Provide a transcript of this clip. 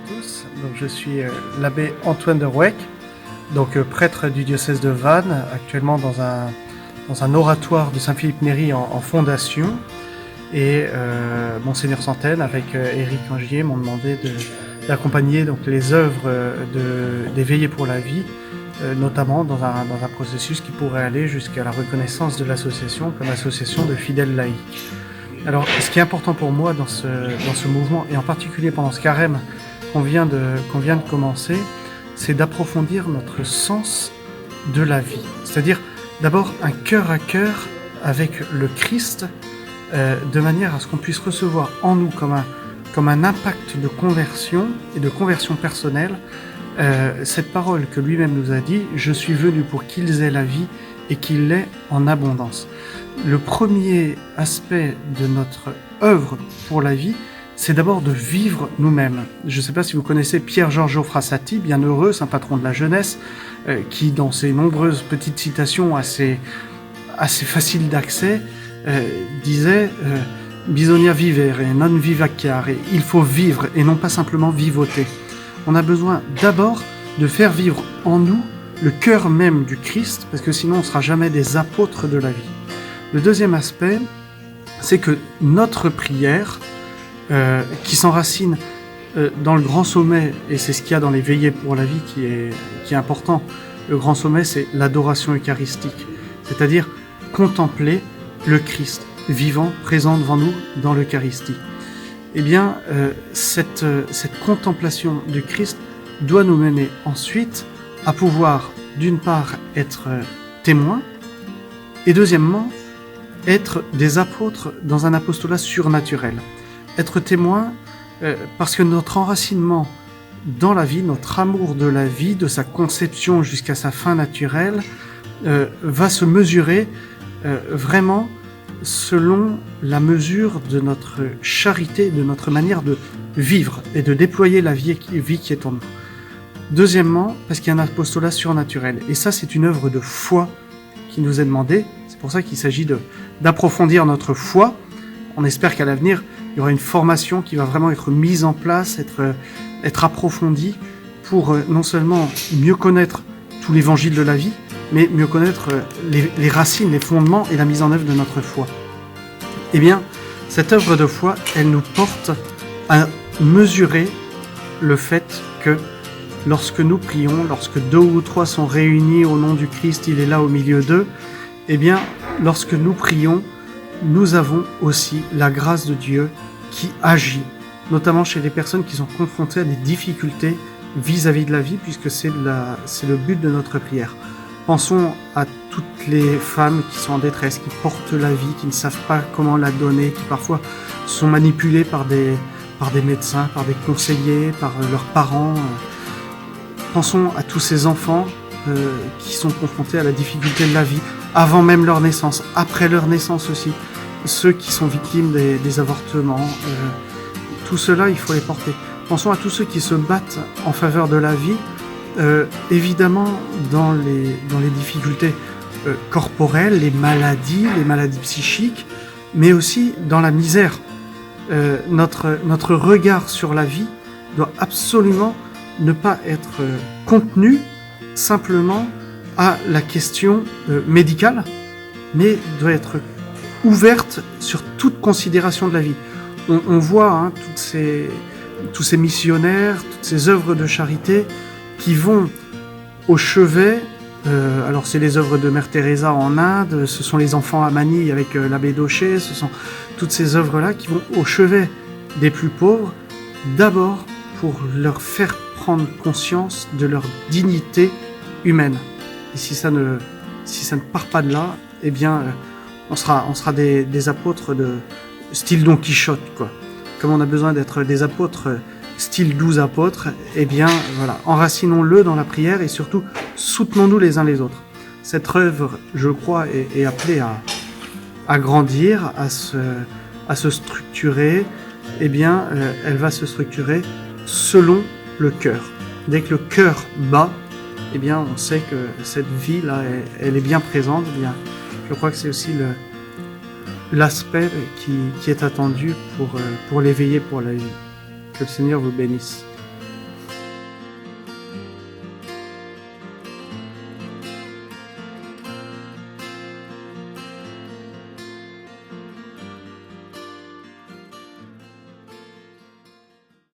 tous. Donc, je suis l'abbé Antoine de Rouec, donc prêtre du diocèse de Vannes, actuellement dans un oratoire de Saint-Philippe-Néry en fondation. Et Monseigneur Santène avec Éric Angier m'ont demandé d'accompagner donc les œuvres des Veillées pour la vie, notamment dans un processus qui pourrait aller jusqu'à la reconnaissance de l'association comme association de fidèles laïcs. Alors, ce qui est important pour moi dans ce mouvement, et en particulier pendant ce carême qu'on vient de commencer, c'est d'approfondir notre sens de la vie. C'est-à-dire, d'abord, un cœur à cœur avec le Christ, de manière à ce qu'on puisse recevoir en nous comme un impact de conversion et de conversion personnelle, cette parole que lui-même nous a dit « Je suis venu pour qu'ils aient la vie et qu'ils l'aient en abondance ». Le premier aspect de notre œuvre pour la vie, c'est d'abord de vivre nous-mêmes. Je ne sais pas si vous connaissez Pierre-Georges Geoffrassati, bienheureux, saint patron de la jeunesse, qui dans ses nombreuses petites citations assez faciles d'accès, disait Bisogna vivere non vivaciare, il faut vivre et non pas simplement vivoter. On a besoin d'abord de faire vivre en nous le cœur même du Christ, parce que sinon on ne sera jamais des apôtres de la vie. Le deuxième aspect, c'est que notre prière, qui s'enracine dans le grand sommet, et c'est ce qu'il y a dans les veillées pour la vie qui est important, le grand sommet, c'est l'adoration eucharistique, c'est-à-dire contempler le Christ vivant, présent devant nous dans l'Eucharistie. Eh bien, cette contemplation du Christ doit nous mener ensuite à pouvoir, d'une part, être témoins, et deuxièmement, être des apôtres dans un apostolat surnaturel. Être témoin parce que notre enracinement dans la vie, notre amour de la vie, de sa conception jusqu'à sa fin naturelle, va se mesurer vraiment selon la mesure de notre charité, de notre manière de vivre et de déployer la vie qui est en nous. Deuxièmement, parce qu'il y a un apostolat surnaturel. Et ça, c'est une œuvre de foi qui nous est demandée. C'est pour ça qu'il s'agit d'approfondir notre foi. On espère qu'à l'avenir, il y aura une formation qui va vraiment être mise en place, être approfondie pour non seulement mieux connaître tout l'évangile de la vie, mais mieux connaître les racines, les fondements et la mise en œuvre de notre foi. Eh bien, cette œuvre de foi, elle nous porte à mesurer le fait que lorsque nous prions, lorsque 2 ou 3 sont réunis au nom du Christ, il est là au milieu d'eux, eh bien, lorsque nous prions, nous avons aussi la grâce de Dieu qui agit, notamment chez les personnes qui sont confrontées à des difficultés vis-à-vis de la vie, puisque c'est le but de notre prière. Pensons à toutes les femmes qui sont en détresse, qui portent la vie, qui ne savent pas comment la donner, qui parfois sont manipulées par des médecins, par des conseillers, par leurs parents. Pensons à tous ces enfants qui sont confrontés à la difficulté de la vie, avant même leur naissance, après leur naissance aussi, ceux qui sont victimes des avortements, tout cela, il faut les porter. Pensons à tous ceux qui se battent en faveur de la vie, évidemment dans les difficultés corporelles, les maladies psychiques, mais aussi dans la misère. Notre regard sur la vie doit absolument ne pas être contenu simplement à la question médicale, mais doit être ouverte sur toute considération de la vie. On voit tous ces missionnaires, toutes ces œuvres de charité qui vont au chevet. Alors c'est les œuvres de Mère Teresa en Inde, ce sont les enfants à Manille avec l'abbé Daucher, ce sont toutes ces œuvres-là qui vont au chevet des plus pauvres, d'abord pour leur faire prendre conscience de leur dignité humaine. Et si ça ne part pas de là, eh bien, on sera des apôtres de style Don Quichotte, quoi. Comme on a besoin d'être des apôtres style 12 apôtres, eh bien, voilà, enracinons-le dans la prière et surtout, soutenons-nous les uns les autres. Cette œuvre, je crois, est appelée à grandir, à se structurer. Eh bien, elle va se structurer selon le cœur. Dès que le cœur bat, eh bien, on sait que cette vie-là, elle est bien présente. Eh bien, je crois que c'est aussi l'aspect qui est attendu pour l'éveiller pour la vie. Que le Seigneur vous bénisse.